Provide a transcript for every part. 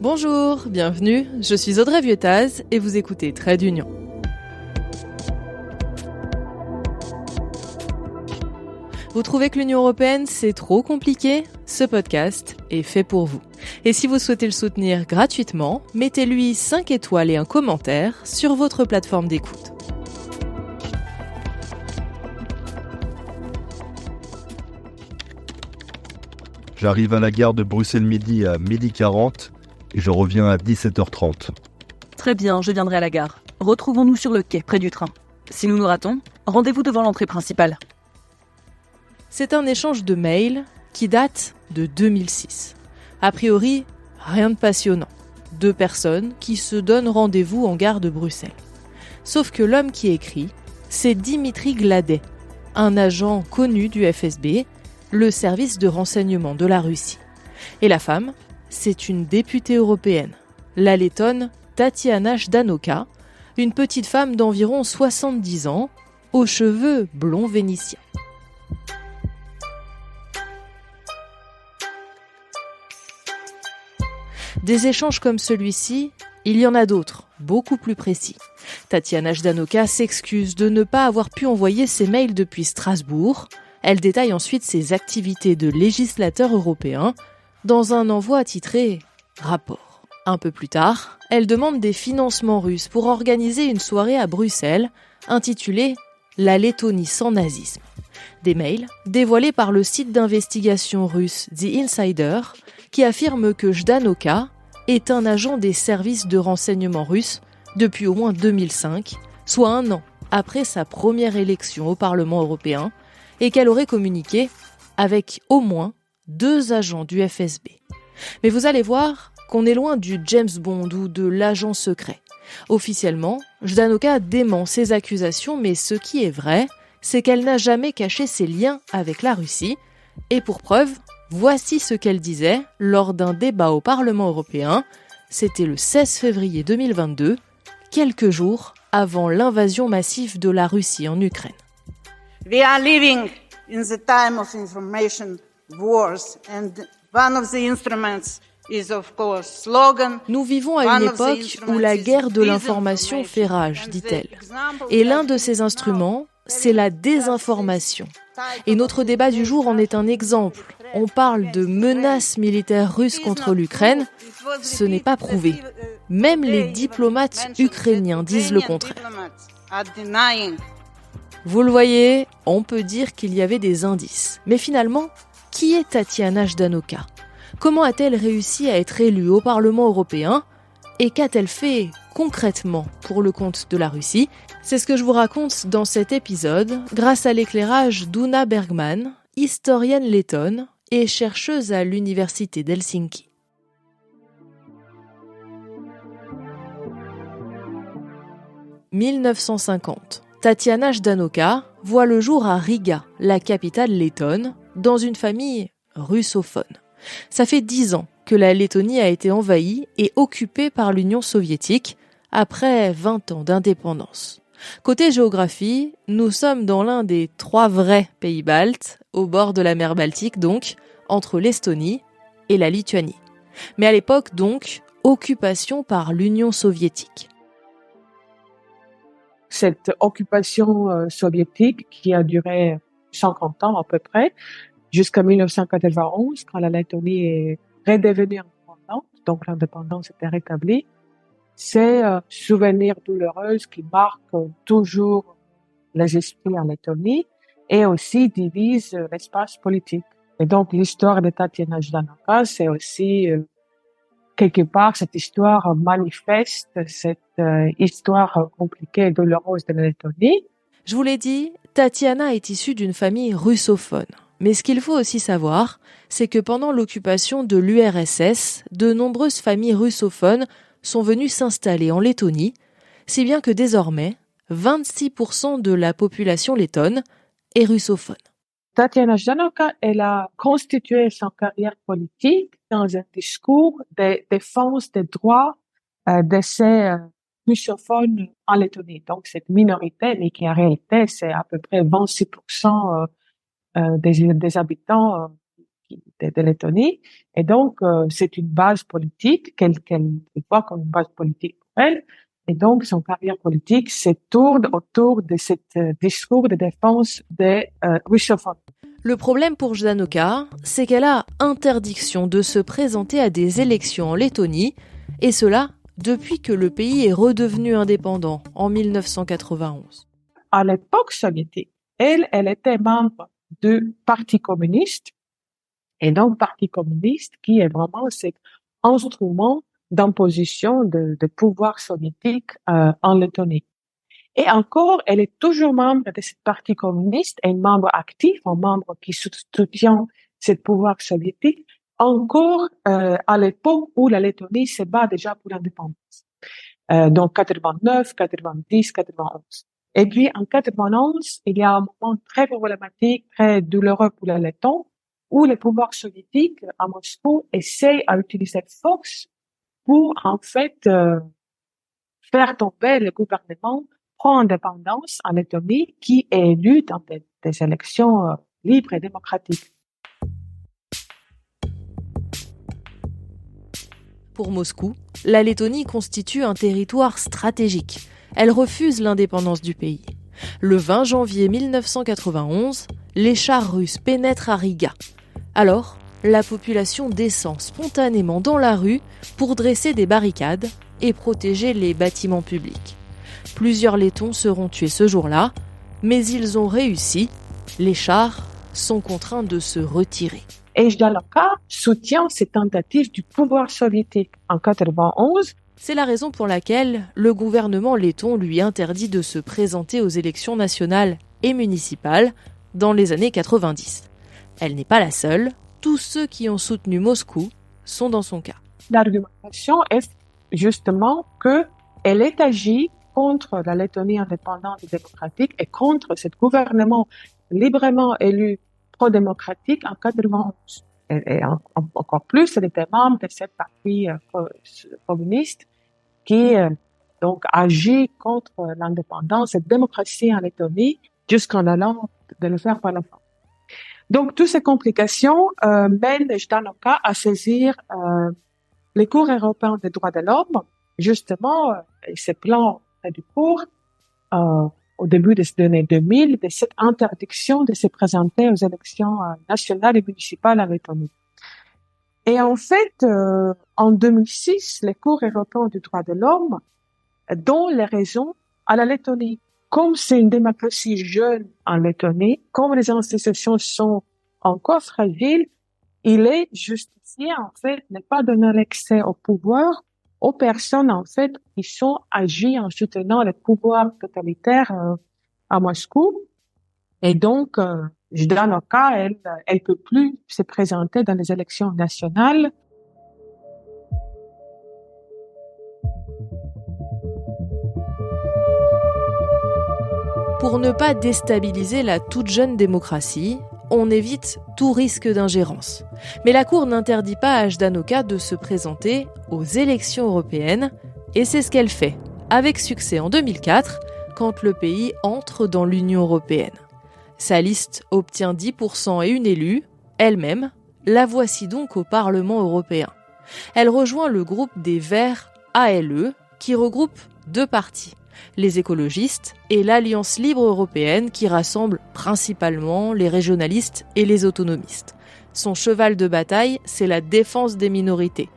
Bonjour, bienvenue, je suis Audrey Vieuthaz et vous écoutez Trait d'Union. Vous trouvez que l'Union européenne, c'est trop compliqué ? Ce podcast est fait pour vous. Et si vous souhaitez le soutenir gratuitement, mettez-lui 5 étoiles et un commentaire sur votre plateforme d'écoute. J'arrive à la gare de Bruxelles-Midi à 12h40 et je reviens à 17h30. Très bien, je viendrai à la gare. Retrouvons-nous sur le quai, près du train. Si nous nous ratons, rendez-vous devant l'entrée principale. C'est un échange de mails qui date de 2006. A priori, rien de passionnant. 2 personnes qui se donnent rendez-vous en gare de Bruxelles. Sauf que l'homme qui écrit, c'est Dimitri Gladet, un agent connu du FSB, le service de renseignement de la Russie. Et la femme, c'est une députée européenne, la lettonne Tatiana Ždanoka, une petite femme d'environ 70 ans, aux cheveux blonds vénitiens. Des échanges comme celui-ci, il y en a d'autres, beaucoup plus précis. Tatiana Ždanoka s'excuse de ne pas avoir pu envoyer ses mails depuis Strasbourg. Elle détaille ensuite ses activités de législateur européen dans un envoi titré « Rapport ». Un peu plus tard, elle demande des financements russes pour organiser une soirée à Bruxelles intitulée « La Lettonie sans nazisme ». Des mails dévoilés par le site d'investigation russe The Insider qui affirme que Ždanoka est un agent des services de renseignement russes depuis au moins 2005, soit 1 an après sa première élection au Parlement européen, et qu'elle aurait communiqué avec au moins 2 agents du FSB. Mais vous allez voir qu'on est loin du James Bond ou de l'agent secret. Officiellement, Ždanoka dément ces accusations, mais ce qui est vrai, c'est qu'elle n'a jamais caché ses liens avec la Russie. Et pour preuve, voici ce qu'elle disait lors d'un débat au Parlement européen. C'était le 16 février 2022, quelques jours avant l'invasion massive de la Russie en Ukraine. We are living in the time of information wars, and one of the instruments is of course slogan. Nous vivons à une époque où la guerre de l'information fait rage, dit-elle. Et l'un de ces instruments, c'est la désinformation. Et notre débat du jour en est un exemple. On parle de menaces militaires russes contre l'Ukraine. Ce n'est pas prouvé. Même les diplomates ukrainiens disent le contraire. Vous le voyez, on peut dire qu'il y avait des indices. Mais finalement, qui est Tatiana Ždanoka ? Comment a-t-elle réussi à être élue au Parlement européen ? Et qu'a-t-elle fait concrètement pour le compte de la Russie ? C'est ce que je vous raconte dans cet épisode, grâce à l'éclairage d'Una Bergman, historienne lettonne et chercheuse à l'université d'Helsinki. « 1950. Tatiana Ždanoka voit le jour à Riga, la capitale lettonne, dans une famille russophone. Ça fait 10 ans que la Lettonie a été envahie et occupée par l'Union soviétique après 20 ans d'indépendance. Côté géographie, nous sommes dans l'un des 3 vrais pays baltes, au bord de la mer Baltique donc, entre l'Estonie et la Lituanie. Mais à l'époque donc, occupation par l'Union soviétique. Cette occupation soviétique qui a duré 50 ans à peu près, jusqu'à 1991, quand la Lettonie est redevenue indépendante, donc l'indépendance était rétablie, c'est un souvenir douloureux qui marque toujours les esprits en Lettonie et aussi divise l'espace politique. Et donc l'histoire de Tatiana Ždanoka, c'est aussi quelque part cette histoire manifeste, cette histoire compliquée et douloureuse de la Lettonie. Je vous l'ai dit, Tatiana est issue d'une famille russophone. Mais ce qu'il faut aussi savoir, c'est que pendant l'occupation de l'URSS, de nombreuses familles russophones sont venues s'installer en Lettonie, si bien que désormais, 26% de la population lettonne est russophone. Tatiana Ždanoka, elle a constitué son carrière politique dans un discours de défense des droits de ces russophones en Lettonie. Donc, cette minorité, mais qui en réalité, c'est à peu près 26% des habitants de Lettonie. Et donc, c'est une base politique qu'elle voit comme une base politique pour elle. Et donc, son carrière politique se tourne autour de ce discours de défense des russophones. Le problème pour Ždanoka, c'est qu'elle a interdiction de se présenter à des élections en Lettonie, et cela depuis que le pays est redevenu indépendant en 1991. À l'époque soviétique, elle était membre du Parti communiste, et donc Parti communiste qui est vraiment cet instrument d'imposition de pouvoir soviétique en Lettonie. Et encore, elle est toujours membre de ce parti communiste, un membre actif, un membre qui soutient ce pouvoir soviétique, encore à l'époque où la Lettonie se bat déjà pour l'indépendance. Donc 89, 90, 91. Et puis en 91, il y a un moment très problématique, très douloureux pour les Lettons, où le pouvoir soviétique à Moscou essaie à utiliser force pour en fait faire tomber le gouvernement pro-indépendance en Lettonie qui est élu dans des élections libres et démocratiques. Pour Moscou, la Lettonie constitue un territoire stratégique. Elle refuse l'indépendance du pays. Le 20 janvier 1991, les chars russes pénètrent à Riga. Alors, la population descend spontanément dans la rue pour dresser des barricades et protéger les bâtiments publics. Plusieurs Lettons seront tués ce jour-là, mais ils ont réussi. Les chars sont contraints de se retirer. Et Ždanoka soutient ces tentatives du pouvoir soviétique. En 1991, c'est la raison pour laquelle le gouvernement letton lui interdit de se présenter aux élections nationales et municipales dans les années 90. Elle n'est pas la seule. Tous ceux qui ont soutenu Moscou sont dans son cas. L'argumentation est justement qu'elle est agie contre la Lettonie indépendante et démocratique et contre ce gouvernement librement élu pro-démocratique en 1991. Et encore plus, elle était membre de ce parti communiste qui donc agit contre l'indépendance et la démocratie en Lettonie jusqu'en allant de le faire par la force. Donc, toutes ces complications mènent Ždanoka à saisir les cours européens des droits de l'homme, justement, ces plans du cours au début des années 2000 de cette interdiction de se présenter aux élections nationales et municipales en Lettonie. Et en fait, en 2006, les cours européens du droit de l'homme donnent les raisons à la Lettonie. Comme c'est une démocratie jeune en Lettonie, comme les institutions sont encore fragiles, il est justifié, en fait, de ne pas donner l'accès au pouvoir aux personnes, en fait, qui sont agies en soutenant le pouvoir totalitaire à Moscou. Et donc, Ždanoka, elle peut plus se présenter dans les élections nationales. Pour ne pas déstabiliser la toute jeune démocratie, on évite tout risque d'ingérence. Mais la Cour n'interdit pas à Ždanoka de se présenter aux élections européennes, et c'est ce qu'elle fait, avec succès en 2004, quand le pays entre dans l'Union européenne. Sa liste obtient 10% et une élue, elle-même, la voici donc au Parlement européen. Elle rejoint le groupe des Verts ALE, qui regroupe deux partis, les écologistes et l'Alliance libre européenne qui rassemble principalement les régionalistes et les autonomistes. Son cheval de bataille, c'est la défense des minorités.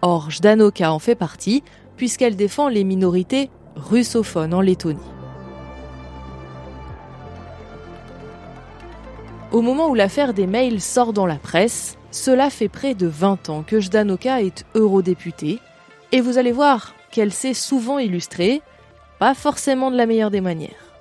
Or, Ždanoka en fait partie, puisqu'elle défend les minorités russophones en Lettonie. Au moment où l'affaire des mails sort dans la presse, cela fait près de 20 ans que Ždanoka est eurodéputée, et vous allez voir qu'elle s'est souvent illustrée, pas forcément de la meilleure des manières.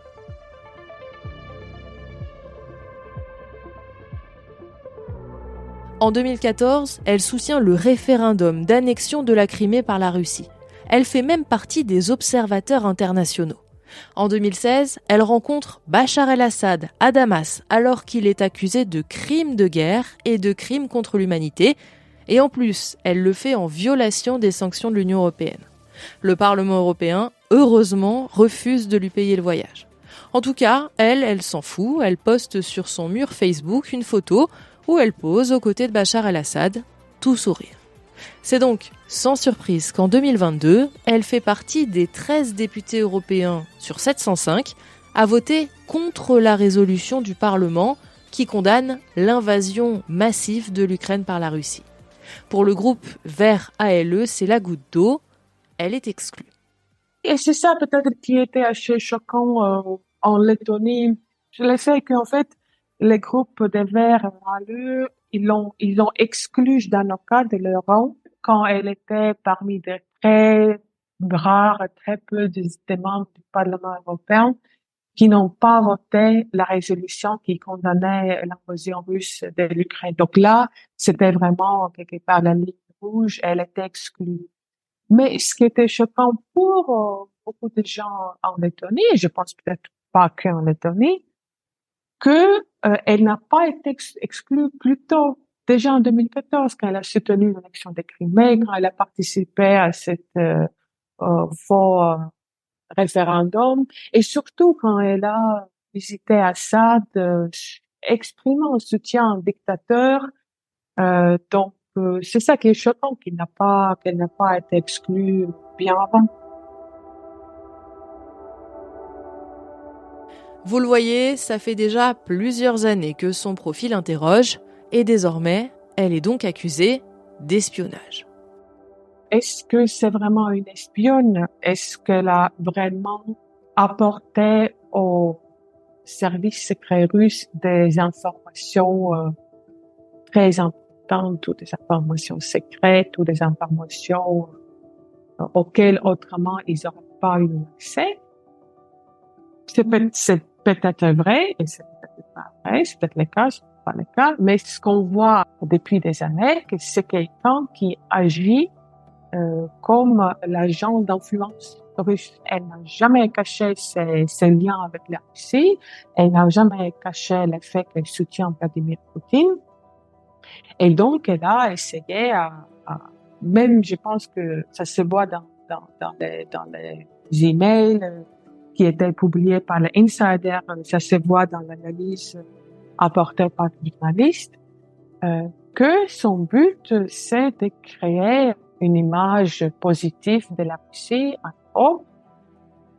En 2014, elle soutient le référendum d'annexion de la Crimée par la Russie. Elle fait même partie des observateurs internationaux. En 2016, elle rencontre Bachar el-Assad à Damas alors qu'il est accusé de crimes de guerre et de crimes contre l'humanité. Et en plus, elle le fait en violation des sanctions de l'Union européenne. Le Parlement européen, heureusement, refuse de lui payer le voyage. En tout cas, elle s'en fout. Elle poste sur son mur Facebook une photo où elle pose aux côtés de Bachar el-Assad, tout sourire. C'est donc sans surprise qu'en 2022, elle fait partie des 13 députés européens sur 705 à voter contre la résolution du Parlement qui condamne l'invasion massive de l'Ukraine par la Russie. Pour le groupe Vert ALE, c'est la goutte d'eau, elle est exclue. Et c'est ça peut-être qui était assez choquant en Lettonie, le fait qu'en fait, les groupes des Verts ALE, ils l'ont exclu Ždanoka de leur rang quand elle était parmi des très rares, très peu des membres du Parlement européen qui n'ont pas voté la résolution qui condamnait l'invasion russe de l'Ukraine. Donc là, c'était vraiment quelque part la ligne rouge, elle était exclue. Mais ce qui était choquant pour beaucoup de gens en Lettonie, et je pense peut-être pas qu'en Lettonie, que elle n'a pas été exclue plus tôt. Déjà en 2014, quand elle a soutenu l'élection de Crimée, quand elle a participé à cette faux référendum, et surtout quand elle a visité Assad, exprimant un soutien au dictateur. Donc c'est ça qui est choquant, qu'elle n'a pas été exclue bien avant. Vous le voyez, ça fait déjà plusieurs années que son profil interroge, et désormais, elle est donc accusée d'espionnage. Est-ce que c'est vraiment une espionne? Est-ce qu'elle a vraiment apporté aux services secrets russes des informations très importantes, ou des informations secrètes, ou des informations auxquelles autrement ils n'auraient pas eu accès? C'est peut-être vrai, et c'est peut-être pas vrai, c'est peut-être le cas, c'est pas le cas, mais ce qu'on voit depuis des années, c'est quelqu'un qui agit comme l'agent d'influence russe. Elle n'a jamais caché ses liens avec la Russie, elle n'a jamais caché le fait qu'elle soutient Vladimir Poutine, et donc elle a essayé même je pense que ça se voit dans les emails qui étaient publiés par l'Insider, ça se voit dans l'analyse apportée par les journalistes, que son but, c'est de créer une image positive de la Russie en Europe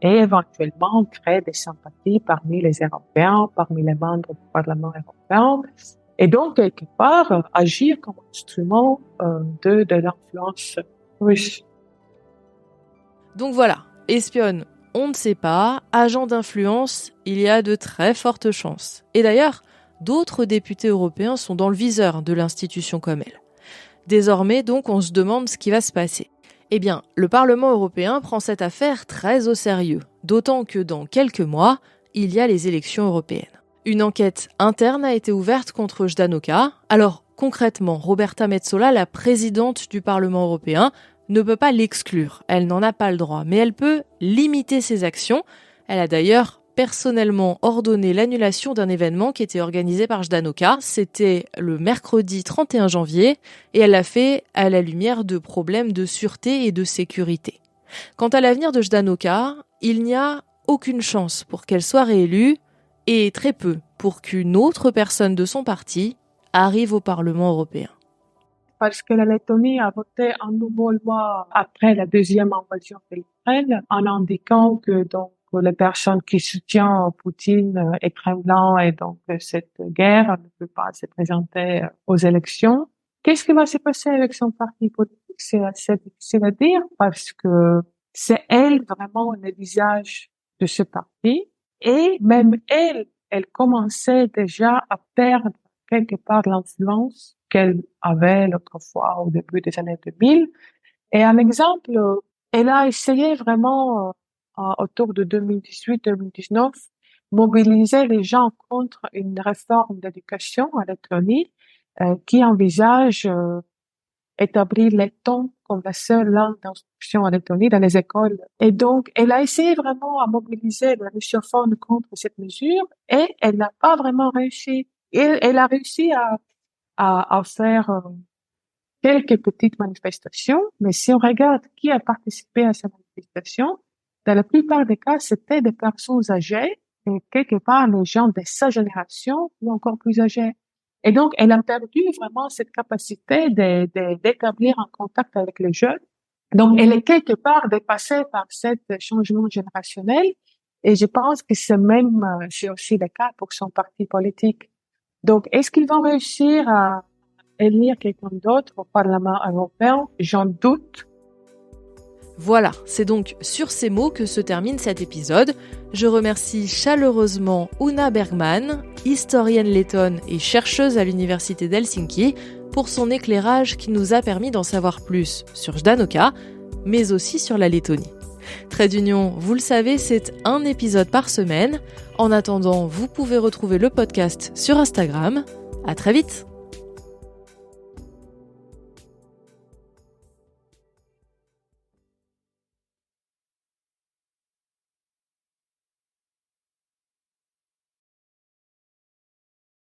et éventuellement créer des sympathies parmi les Européens, parmi les membres du Parlement européen, et donc quelque part agir comme instrument de l'influence russe. Donc voilà, espionne, on ne sait pas, agent d'influence, il y a de très fortes chances. Et d'ailleurs, d'autres députés européens sont dans le viseur de l'institution comme elle. Désormais, donc, on se demande ce qui va se passer. Eh bien, le Parlement européen prend cette affaire très au sérieux, d'autant que dans quelques mois, il y a les élections européennes. Une enquête interne a été ouverte contre Ždanoka. Alors, concrètement, Roberta Metsola, la présidente du Parlement européen, ne peut pas l'exclure, elle n'en a pas le droit, mais elle peut limiter ses actions. Elle a d'ailleurs personnellement ordonné l'annulation d'un événement qui était organisé par Ždanoka. C'était le mercredi 31 janvier et elle l'a fait à la lumière de problèmes de sûreté et de sécurité. Quant à l'avenir de Ždanoka, il n'y a aucune chance pour qu'elle soit réélue et très peu pour qu'une autre personne de son parti arrive au Parlement européen. Parce que la Lettonie a voté un nouveau loi après la deuxième invasion de l'Ukraine en indiquant que donc les personnes qui soutiennent Poutine et Kremlin et donc cette guerre ne peuvent pas se présenter aux élections. Qu'est-ce qui va se passer avec son parti politique? C'est assez difficile à dire parce que c'est elle vraiment le visage de ce parti, et même elle commençait déjà à perdre quelque part l'influence qu'elle avait l'autre fois au début des années 2000. Et un exemple, elle a essayé vraiment autour de 2018-2019 mobiliser les gens contre une réforme d'éducation à Lettonie qui envisage établir letton comme la seule langue d'instruction en Lettonie dans les écoles. Et donc, elle a essayé vraiment à mobiliser les russophones contre cette mesure, et elle n'a pas vraiment réussi. Et elle a réussi à faire quelques petites manifestations, mais si on regarde qui a participé à ces manifestations, dans la plupart des cas, c'était des personnes âgées, et quelque part les gens de sa génération ou encore plus âgés. Et donc, elle a perdu vraiment cette capacité d'établir un contact avec les jeunes. Donc, elle est quelque part dépassée par ce changement générationnel. Et je pense que c'est aussi le cas pour son parti politique. Donc, est-ce qu'ils vont réussir à élire quelqu'un d'autre au Parlement européen? J'en doute. Voilà, c'est donc sur ces mots que se termine cet épisode. Je remercie chaleureusement Una Bergman, historienne lettonne et chercheuse à l'université d'Helsinki, pour son éclairage qui nous a permis d'en savoir plus sur Ždanoka, mais aussi sur la Lettonie. Trait d'Union, vous le savez, c'est un épisode par semaine. En attendant, vous pouvez retrouver le podcast sur Instagram. À très vite!